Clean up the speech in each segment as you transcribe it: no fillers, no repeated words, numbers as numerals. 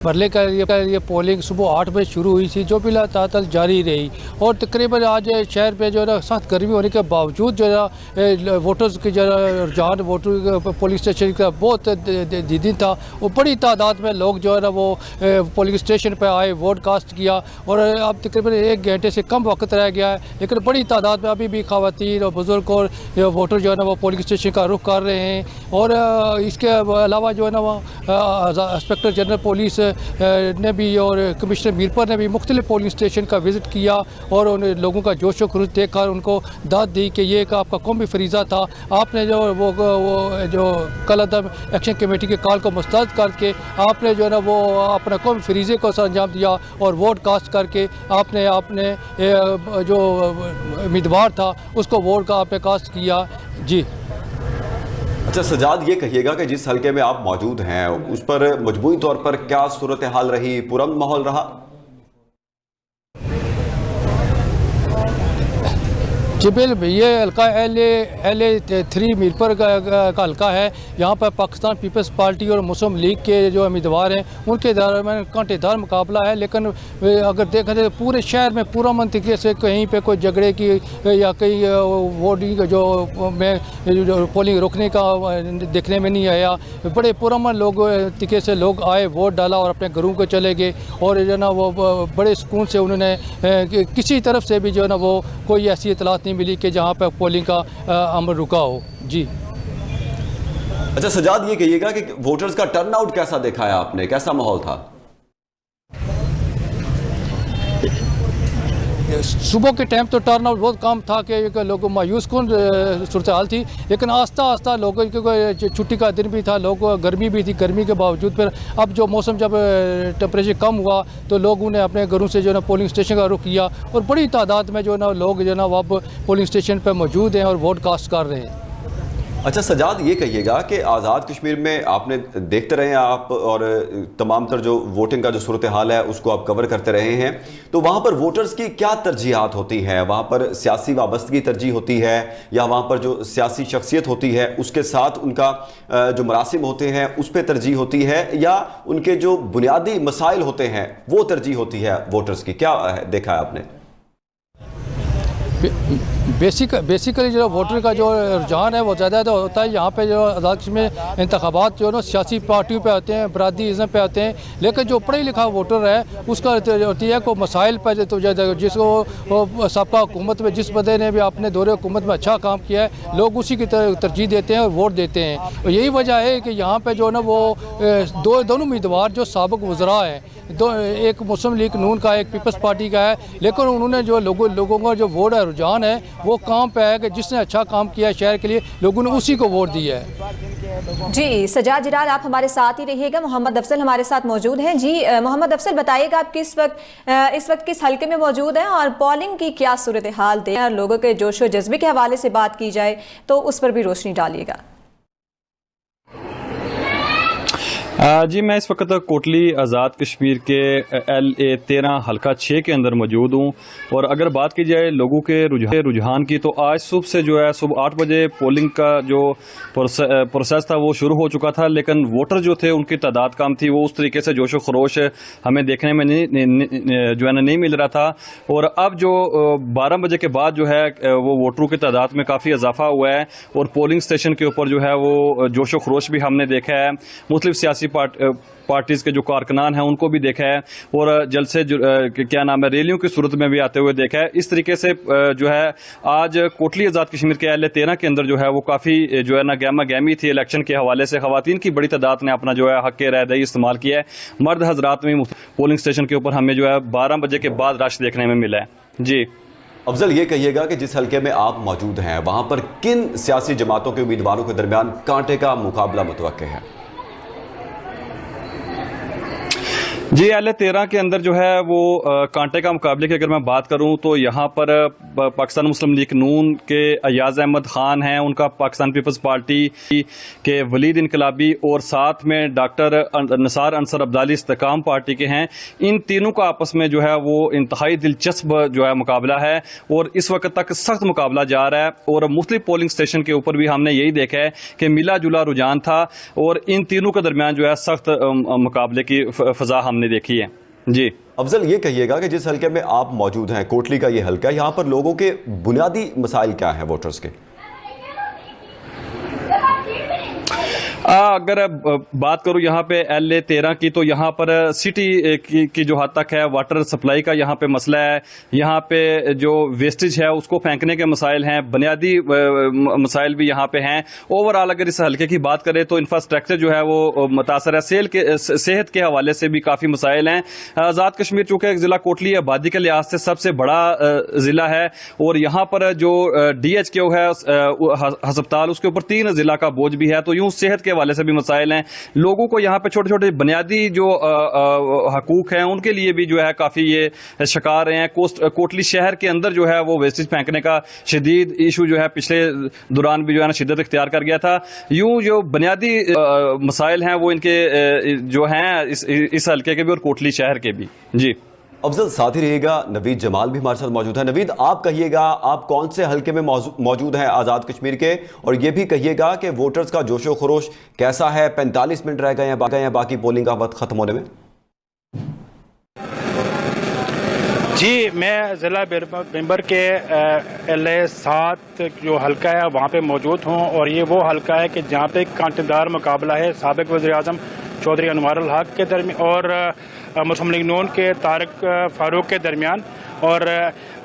मरले का ये पोलिंग सुबह 8 बजे शुरू हुई थी, जो भी लगातार जारी रही। और तकरीबन आज शहर पे जो है ना सख्त गर्मी होने के बावजूद जो है वोटर्स की जो रुझान वोटर पोलिंग स्टेशन का बहुत दीदी था। वो बड़ी तादाद में लोग जो है ना वो पोलिंग स्टेशन पे आए, वोट कास्ट किया। और अब तकरीबन 1 घंटे से कम वक्त रह गया है, लेकिन बड़ी तादाद में अभी भी खवातीन और बुज़ुर्ग और वोटर जो है ना वो पोलिंग स्टेशन का रुख कर रहे हैं। और इसके अलावा जो है ना वहाँ इंस्पेक्टर जनरल पुलिस ने भी और कमिश्नर मीरपुर ने भी मुख्तलिफ पोलिंग स्टेशन का विज़िट किया और उन लोगों का जोश व खरूश देख कर उनको दाद दी कि ये एक आपका कौमी फरीज़ा था। आपने जो जो कल अदम एक्शन कमेटी के कॉल को मुस्तरद करके आपने जो है ना वो अपना कौमी फरीज़े को अंजाम दिया और वोट कास्ट करके आपने जो उम्मीदवार था उसको वोट का आपने कास्ट किया। जी अच्छा सजाद, ये कहिएगा कि जिस हलके में आप मौजूद हैं उस पर मजमूई तौर पर क्या सूरत हाल रही, पुरअमन माहौल रहा? जी बिल्कुल, ये हल्का LA3 मीरपुर का हल्का है। यहाँ पर पाकिस्तान पीपल्स पार्टी और मुस्लिम लीग के जो उम्मीदवार हैं उनके दरमियान कांटेदार मुकाबला है। लेकिन अगर देखा जाए पूरे शहर में पूरा तरीके से कहीं पे कोई झगड़े की या कहीं वोटिंग जो पोलिंग रोकने का देखने में नहीं आया। बड़े पुरअमन लोग तरीके से लोग आए, वोट डाला और अपने घरों को चले गए। और जो है ना वो बड़े सुकून से उन्होंने किसी तरफ से भी जो है ना वो कोई ऐसी इतलात मिली कि जहां पर पोलिंग का अमल रुका हो। जी अच्छा सजाद, ये कहिएगा कि वोटर्स का टर्नआउट कैसा देखा है आपने, कैसा माहौल था? सुबह के टाइम तो टर्नआउट बहुत कम था कि लोग मायूस कौन सूरत हाल थी। लेकिन आस्ता आस्ता लोगों की छुट्टी का दिन भी था, लोग गर्मी भी थी, गर्मी के बावजूद फिर अब जो मौसम जब टेम्परेचर कम हुआ तो लोगों ने अपने घरों से जो है ना पोलिंग स्टेशन का रुख किया। और बड़ी तादाद में जो है ना लोग जो है ना वो अब पोलिंग स्टेशन पर मौजूद हैं और वोट कास्ट कर रहे हैं। अच्छा सजाद, ये कहिएगा कि आज़ाद कश्मीर में आपने देखते रहे हैं आप और तमाम तर जो वोटिंग का जो सूरत हाल है उसको आप कवर करते रहे हैं, तो वहाँ पर वोटर्स की क्या तरजीहात होती हैं? वहाँ पर सियासी वाबस्तगी तरजीह होती है या वहाँ पर जो सियासी शख्सियत होती है उसके साथ उनका जो मरासिम होते हैं उस पर तरजीह होती है, या उनके जो बुनियादी मसाइल होते हैं वो तरजीह होती है वोटर्स की? क्या देखा है आपने? बेसिकली जो वोटर का जो रुझान है वो ज़्यादा तो होता है यहाँ पे जो आज़ाद कश्मीर में इंतखाबात जो है ना सियासी पार्टियों पे आते हैं, बरादरीज़म पे आते हैं। लेकिन जो पढ़े लिखा वोटर है उसका होती है को मसाइल पर तो जिसको सबका हुकूमत में जिस बंदे ने भी अपने दौरे हुकूमत में अच्छा काम किया है लोग उसी की तरजीह देते हैं और वोट देते हैं। और यही वजह है कि यहाँ पर जो है ना वो दोनों उम्मीदवार जो साबिक़ वज़रा हैं, एक मुस्लिम लीग नून का, एक पीपल्स पार्टी का है, लेकिन उन्होंने जो लोगों का जो वोट है रुझान है वो काम पे है कि जिसने अच्छा काम किया है शहर के लिए लोगों ने उसी को वोट दिया है। जी सजाद जिलाल, आप हमारे साथ ही रहिएगा। मोहम्मद अफजल हमारे साथ मौजूद हैं। जी मोहम्मद अफजल, बताइएगा आप इस वक्त किस हल्के में मौजूद हैं और पोलिंग की क्या सूरत हाल दे, लोगों के जोशो जज्बे के हवाले से बात की जाए तो उस पर भी रोशनी डालिएगा। जी मैं इस वक्त कोटली आज़ाद कश्मीर के LA13 हल्का 6 के अंदर मौजूद हूँ। और अगर बात की जाए लोगों के रुझान की तो आज सुबह से जो है सुबह 8 बजे पोलिंग का जो प्रोसेस था वो शुरू हो चुका था, लेकिन वोटर जो थे उनकी तादाद कम थी, वो उस तरीके से जोशो खरोश हमें देखने में जो है ना नहीं मिल रहा था। और अब जो 12 बजे के बाद जो है वो वोटरों की तादाद में काफ़ी इजाफा हुआ है और पोलिंग स्टेशन के ऊपर जो है वो जोशो खरोश भी हमने देखा है। मुख्तलिफ सियासी पार्टीज के जो कारकुनान हैं उनको भी देखा है और जलसे क्या नाम है रैलियों की सूरत में भी आते हुए देखा है। इस तरीके से जो है आज कोटली आज़ाद कश्मीर के LA13 के अंदर जो है वो काफ़ी जो है ना गहमा गहमी थी इलेक्शन के हवाले से। खवातीन की बड़ी तादाद ने अपना जो है हक राय दही इस्तेमाल किया है। मर्द हजरात में पोलिंग स्टेशन के ऊपर हमें जो है 12 बजे के बाद रश देखने में मिला है। जी अफजल, ये कहिएगा कि जिस हल्के में आप मौजूद हैं वहां पर किन सियासी जमातों के उम्मीदवारों के दरमियान कांटे का मुकाबला मुतवक्के है? जी LA-13 के अंदर जो है वो कांटे का मुकाबले की अगर मैं बात करूं तो यहाँ पर पाकिस्तान मुस्लिम लीग नून के अयाज अहमद खान हैं, उनका पाकिस्तान पीपल्स पार्टी के वलीद इनकलाबी और साथ में डॉक्टर निसार अंसर अब्दाली इस्तेकाम पार्टी के हैं। इन तीनों का आपस में जो है वो इंतहाई दिलचस्प जो है मुकाबला है और इस वक्त तक सख्त मुकाबला जा रहा है और मुख्तलिफ पोलिंग स्टेशन के ऊपर भी हमने यही देखा है कि मिला जुला रुझान था और इन तीनों के दरमियान जो है सख्त मुकाबले की फजा हमने देखी है। जी अफजल, ये कहिएगा कि जिस हलके में आप मौजूद हैं, कोटली का ये हलका, यहाँ पर लोगों के बुनियादी मसाइल क्या हैं वोटर्स के? अगर बात करूं यहाँ पे LA-13 की तो यहाँ पर सिटी की जो हद तक है वाटर सप्लाई का यहाँ पे मसला है, यहाँ पे जो वेस्टेज है उसको फेंकने के मसाइल हैं, बुनियादी मसाइल भी यहाँ पे हैं। ओवरऑल अगर इस हल्के की बात करें तो इंफ्रास्ट्रक्चर जो है वो मुतासर है, सेहत के हवाले से भी काफ़ी मसाइल हैं। आज़ाद कश्मीर चूँकि ज़िला कोटली आबादी के लिहाज से सबसे बड़ा ज़िला है और यहाँ पर जो DHQ है हस्पताल उसके ऊपर 3 ज़िला का बोझ भी है, तो यूँ सेहत के हवाले से भी मसाइल हैं। लोगों को यहाँ पे छोटे छोटे बुनियादी जो हकूक हैं उनके लिए भी जो है काफ़ी ये शिकार रहे हैं। कोटली शहर के अंदर जो है वो वेस्टेज फेंकने का शदीद इशू जो है पिछले दौरान भी जो है ना शिद्दत इख्तियार कर गया था। यूं जो बुनियादी मसाइल हैं वो इनके जो हैं इस हल्के के भी और कोटली शहर के भी। जी अफजल, साथ ही रहिएगा, नवीद जमाल भी हमारे साथ मौजूद है। नवीद, आप कहिएगा आप कौन से हलके में मौजूद हैं आज़ाद कश्मीर के, और ये भी कहिएगा कि वोटर्स का जोशो खरोश कैसा है? 45 मिनट रह गए हैं बाकी पोलिंग का वक्त खत्म होने में। जी, मैं ज़िला मेंबर के LA-7 जो हल्का है वहाँ पे मौजूद हूँ और ये वो हल्का है कि जहाँ पे कांटेदार मुकाबला है साबिक वज़ीर-ए-आज़म चौधरी अनवारुल हक के दरमियान और मुस्लिम लीग नून के तारिक फारूक के दरमियान। और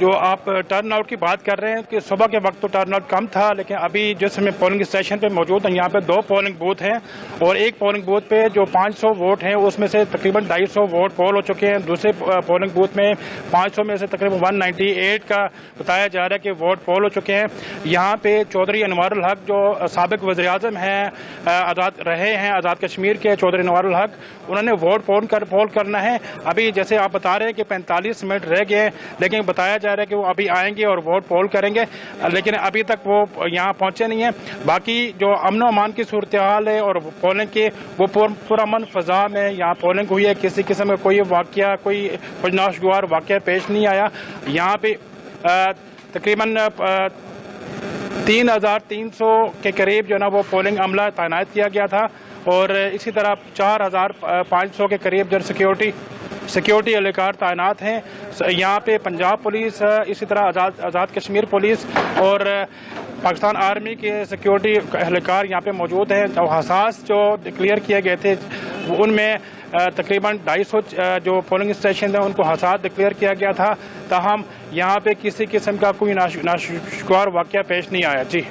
जो आप टर्न आउट की बात कर रहे हैं कि सुबह के वक्त तो टर्न आउट कम था, लेकिन अभी जिस समय पोलिंग स्टेशन पे मौजूद हैं यहाँ पे 2 पोलिंग बूथ हैं और एक पोलिंग बूथ पे जो 500 वोट हैं उसमें से तकरीबन 250 वोट पोल हो चुके हैं। दूसरे पोलिंग बूथ में 500 में से तकरीबन 198 का बताया जा रहा है कि वोट पोल हो चुके हैं। यहाँ पे चौधरी अनवारुल हक जो साबिक वज़ीर-ए-आज़म हैं आज़ाद रहे हैं आज़ाद कश्मीर के चौधरी अनवारुल हक, उन्होंने वोट पोल करना है। अभी जैसे आप बता रहे हैं कि 45 मिनट रह गए, लेकिन बताया जा रहा है कि वो अभी आएंगे और वोट पोल करेंगे, लेकिन अभी तक वो यहाँ पहुंचे नहीं है। बाकी जो अमन अमान की सूरत हाल है और पोलिंग के वो पुरअमन फ़ज़ा में यहाँ पोलिंग हुई है, किसी किस्म का कोई वाक़या कोई नाशगवार वाक़या पेश नहीं आया। यहाँ पे तकरीबन 3300 के करीब जो है ना वो पोलिंग अमला तैनात किया गया था और इसी तरह 4500 के करीब जो सिक्योरिटी एहलकार तैनात हैं। यहाँ पे पंजाब पुलिस, इसी तरह आज़ाद कश्मीर पुलिस और पाकिस्तान आर्मी के सिक्योरिटी एहलकार यहाँ पे मौजूद हैं। जो हसास जो डिक्लेयर किए गए थे उनमें तकरीबन 250 जो पोलिंग स्टेशन हैं उनको हसास डिक्लेयर किया गया था, ताहम यहाँ पे किसी किस्म का कोई नाशुक्र वाक़या पेश नहीं आया। जी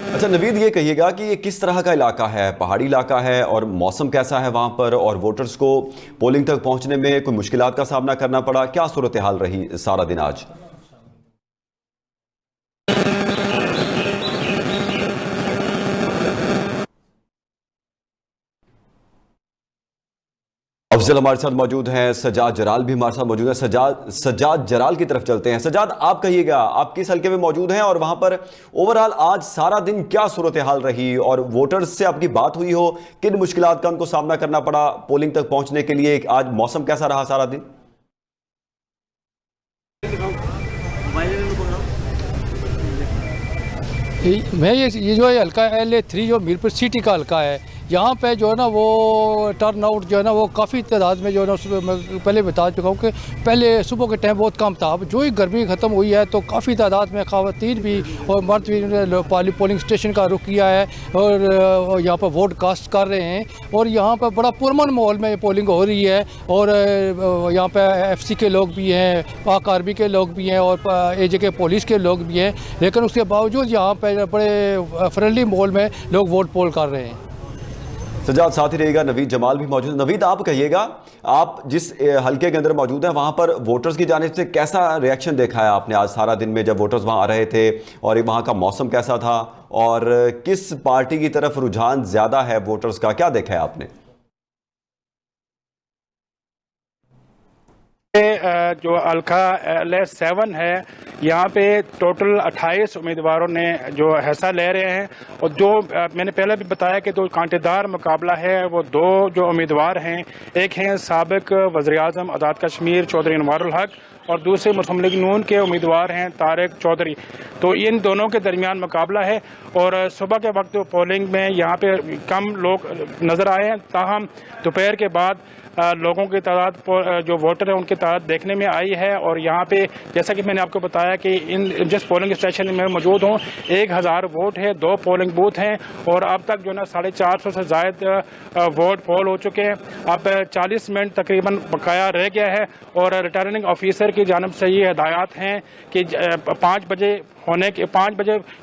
अच्छा नवीद, ये कहिएगा कि ये किस तरह का इलाका है? पहाड़ी इलाका है और मौसम कैसा है वहाँ पर, और वोटर्स को पोलिंग तक पहुँचने में कोई मुश्किलात का सामना करना पड़ा? क्या सूरत हाल रही सारा दिन आज? अफजल हमारे साथ मौजूद हैं, सजाद जराल भी हमारे साथ मौजूद है। सजाद जराल की तरफ चलते हैं। सजाद, आप कहिएगा आप किस हल्के में मौजूद हैं और वहां पर ओवरऑल आज सारा दिन क्या सूरत हाल रही, और वोटर्स से आपकी बात हुई हो, किन मुश्किलात का उनको सामना करना पड़ा पोलिंग तक पहुंचने के लिए? आज मौसम कैसा रहा सारा दिन? मैं ये जो है हल्का LA-3 जो मीरपुर सिटी का हल्का है, यहाँ पे जो है ना वो टर्न आउट जो है ना वो काफ़ी तादाद में जो है ना मैं पहले बता चुका हूँ कि पहले सुबह के टाइम बहुत कम था। अब जो ही गर्मी ख़त्म हुई है तो काफ़ी तादाद में ख़वातीन भी और मर्द भी पोलिंग स्टेशन का रुख किया है और यहाँ पर वोट कास्ट कर रहे हैं और यहाँ पर बड़ा पुरमन माहौल में पोलिंग हो रही है। और यहाँ पर FC के लोग भी हैं, पाक आर्मी के लोग भी हैं और AJ के पुलिस के लोग भी हैं, लेकिन उसके बावजूद यहाँ पर बड़े फ्रेंडली माहौल में लोग वोट पोल कर रहे हैं। सजाद, साथ ही रहेगा नवीद जमाल भी मौजूद। नवीद, आप कहिएगा आप जिस हल्के के अंदर मौजूद हैं वहां पर वोटर्स की जानिब से कैसा रिएक्शन देखा है आपने आज सारा दिन में, जब वोटर्स वहां आ रहे थे, और वहां का मौसम कैसा था, और किस पार्टी की तरफ रुझान ज्यादा है वोटर्स का, क्या देखा है आपने? जो हल्का LA7 है, यहाँ पे टोटल 28 उम्मीदवारों ने जो हिस्सा ले रहे हैं। और जो मैंने पहले भी बताया कि जो कांटेदार मुकाबला है वो दो जो उम्मीदवार हैं, एक हैं साबिक वज़ीर-ए-आज़म आज़ाद कश्मीर चौधरी अनवारुल हक और दूसरे मुस्लिम लीग नून के उम्मीदवार हैं तारिक चौधरी। तो इन दोनों के दरमियान मुकाबला है। और सुबह के वक्त पोलिंग में यहाँ पे कम लोग नज़र आए हैं, ताहम दोपहर के बाद लोगों की तादाद जो वोटर हैं उनकी तादाद देखने में आई है। और यहाँ पे जैसा कि मैंने आपको बताया कि इन जिस पोलिंग स्टेशन में मौजूद हूँ 1000 वोट है, 2 पोलिंग बूथ हैं और अब तक जो ना 450 से ज़ायद वोट पोल हो चुके हैं। अब 40 मिनट तकरीबन बकाया रह गया है और रिटर्निंग ऑफिसर की जानिब से ये हिदायत हैं कि 5 बजे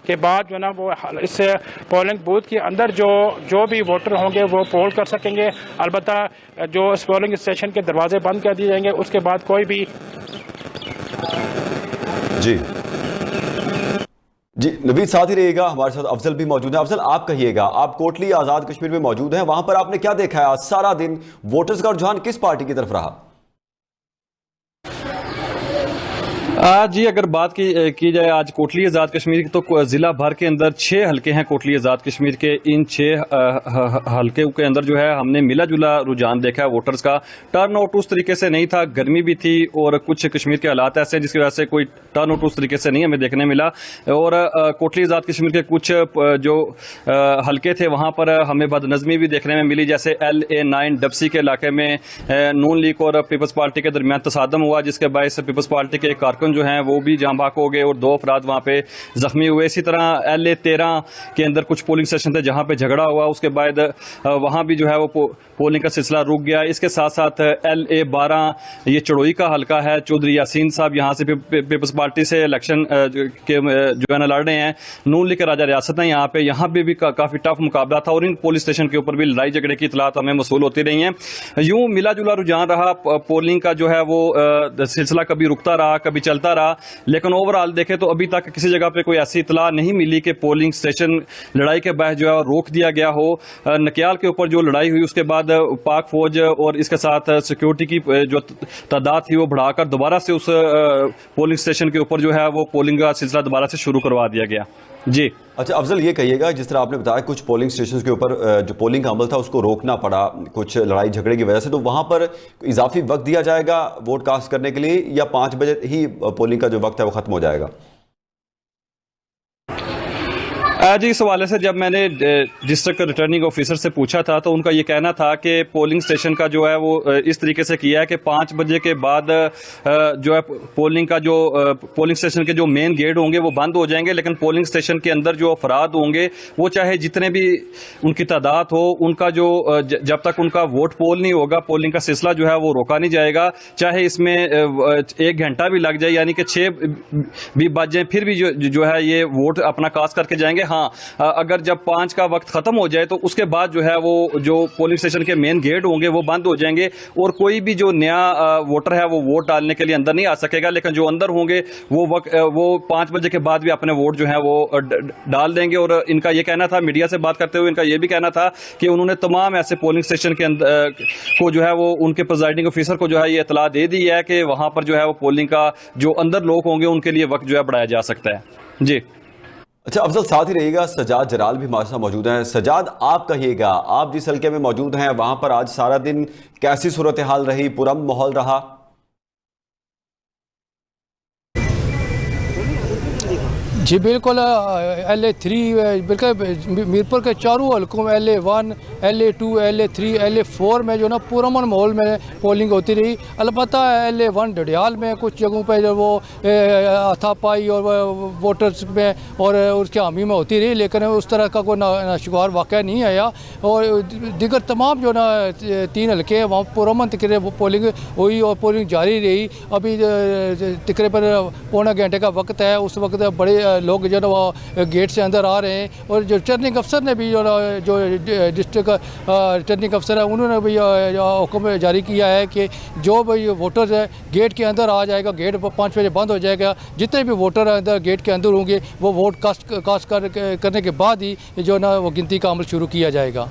के बाद जो ना वो इस पोलिंग बूथ के अंदर जो भी वोटर होंगे वो पोल कर सकेंगे। अलबत्ता जो इस पोलिंग स्टेशन के दरवाजे बंद कर दिए जाएंगे, उसके बाद कोई भी जी नवीद साथ ही रहेगा। हमारे साथ अफजल भी मौजूद है। अफजल, आप कहिएगा, आप कोटली आज़ाद कश्मीर में मौजूद हैं, वहां पर आपने क्या देखा है आज सारा दिन? वोटर्स का रुझान किस पार्टी की तरफ रहा? जी अगर बात की जाए आज कोटली आज़ाद कश्मीर की, तो ज़िला भर के अंदर 6 हलके हैं कोटली आज़ाद कश्मीर के। इन 6 हलके के अंदर जो है हमने मिला जुला रुझान देखा है वोटर्स का। टर्न आउट उस तरीके से नहीं था, गर्मी भी थी और कुछ कश्मीर के हालात ऐसे हैं जिसकी वजह से कोई टर्न आउट उस तरीके से नहीं हमें देखने मिला। और कोटली आज़ाद कश्मीर के कुछ जो हलके थे वहाँ पर हमें बदनज़मी भी देखने में मिली, जैसे LA9 डबसी के इलाके में नून लीग और पीपल्स पार्टी के दरमियान तसादम हुआ, जिसके बायस पीपल्स पार्टी के कारकुन जो हैं वो भी जाँ बाक हो गए और 2 अफराद वहाँ पे जख्मी हुए। इसी तरह LA13 के अंदर कुछ पोलिंग स्टेशन थे जहाँ पे झगड़ा हुआ, उसके बाद वहाँ भी जो है वो पोलिंग का सिलसिला रुक गया। इसके साथ साथ LA12 ये चड़ोई का हलका है, चौधरी यासीन साहब यहाँ से पीपल्स पार्टी से इलेक्शन के जो है ना लड़ रहे हैं। नून लीग के राजा रियासत है यहाँ पे, यहाँ पे भी काफ़ी टफ मुकाबला था और इन पुलिस स्टेशन के ऊपर भी लड़ाई झगड़े की इतलात हमें मसूल होती रही हैं। यूँ मिला जुला रुझान रहा पोलिंग का, जो है वो सिलसिला कभी रुकता रहा कभी चलता रहा, लेकिन ओवरऑल देखें तो अभी तक किसी जगह पे कोई ऐसी इतला नहीं मिली कि पोलिंग स्टेशन लड़ाई के बहस जो है रोक दिया गया हो। नकियाल के ऊपर जो लड़ाई हुई उसके बाद पाक फौज और इसके साथ सिक्योरिटी की जो तादाद थी वो बढ़ाकर दोबारा से उस पोलिंग स्टेशन के ऊपर जो है वो पोलिंग का सिलसिला दोबारा से शुरू करवा दिया गया। जी अच्छा अफजल, ये कहिएगा, जिस तरह आपने बताया कुछ पोलिंग स्टेशन के ऊपर जो पोलिंग का अमल था उसको रोकना पड़ा कुछ लड़ाई झगड़े की वजह से, तो वहां पर इजाफी वक्त दिया जाएगा वोट कास्ट करने के लिए या 5 बजे ही पोलिंग का जो वक्त है वो खत्म हो जाएगा? जी इस हवाले से जब मैंने डिस्ट्रिक्ट रिटर्निंग ऑफिसर से पूछा था तो उनका ये कहना था कि पोलिंग स्टेशन का जो है वो इस तरीके से किया है कि 5 बजे के बाद जो है पोलिंग स्टेशन के जो मेन गेट होंगे वो बंद हो जाएंगे, लेकिन पोलिंग स्टेशन के अंदर जो अफराद होंगे वो चाहे जितने भी उनकी तादाद हो, उनका जो जब तक उनका वोट पोल नहीं होगा पोलिंग का सिलसिला जो है वो रोका नहीं जाएगा, चाहे इसमें 1 घंटा भी लग जाए, यानी कि 6 भी बज जाए फिर भी जो है ये वोट अपना कास्ट करके जाएंगे। हाँ, अगर जब 5 का वक्त खत्म हो जाए तो उसके बाद जो है वो जो पोलिंग स्टेशन के मेन गेट होंगे वो बंद हो जाएंगे और कोई भी जो नया वोटर है वो वोट डालने के लिए अंदर नहीं आ सकेगा, लेकिन जो अंदर होंगे वो 5 बजे के बाद भी अपने वोट जो है वो डाल देंगे। और इनका ये कहना था, मीडिया से बात करते हुए इनका ये भी कहना था कि उन्होंने तमाम ऐसे पोलिंग स्टेशन के अंदर को जो है वो उनके प्रिजाइडिंग ऑफिसर को जो है ये इतला दे दी है कि वहां पर जो है वो पोलिंग का जो अंदर लोग होंगे उनके लिए वक्त जो है बढ़ाया जा सकता है। जी अच्छा अफजल, साथ ही रहिएगा, सजाद जलाल भी हमारे साथ मौजूद हैं। सजाद, आप कहिएगा, आप जिस हल्के में मौजूद हैं वहां पर आज सारा दिन कैसी सूरत हाल रही, पुरअमन माहौल रहा? जी बिल्कुल, LA3 बिल्कुल मीरपुर के चारों हल्कों में LA1, LA2, LA3, LA4 में जो ना पुरअमन माहौल में पोलिंग होती रही। अलबत्ता LA1 डडियाल में कुछ जगहों पे जो वो हाथापाई और वोटर्स में और उसके हामी में होती रही, लेकिन उस तरह का कोई नाशुमार वाक़या नहीं आया। और दीगर तमाम जो ना 3 हल्के हैं वहाँ पुरअमन तकरीबन पोलिंग हुई और पोलिंग जारी रही। अभी तकरीबन पौने घंटे का वक्त है, उस वक्त बड़े लोग जो ना वो गेट से अंदर आ रहे हैं। और जो रिटर्निंग अफसर ने भी जो डिस्ट्रिक्ट रिटर्निंग अफसर है उन्होंने भी हुक्म जारी किया है कि जो भी वोटर्स है गेट के अंदर आ जाएगा, गेट 5 बजे बंद हो जाएगा, जितने भी वोटर अंदर गेट के अंदर होंगे वो वोट कास्ट करने के बाद ही जो ना वो गिनती का अमल शुरू किया जाएगा।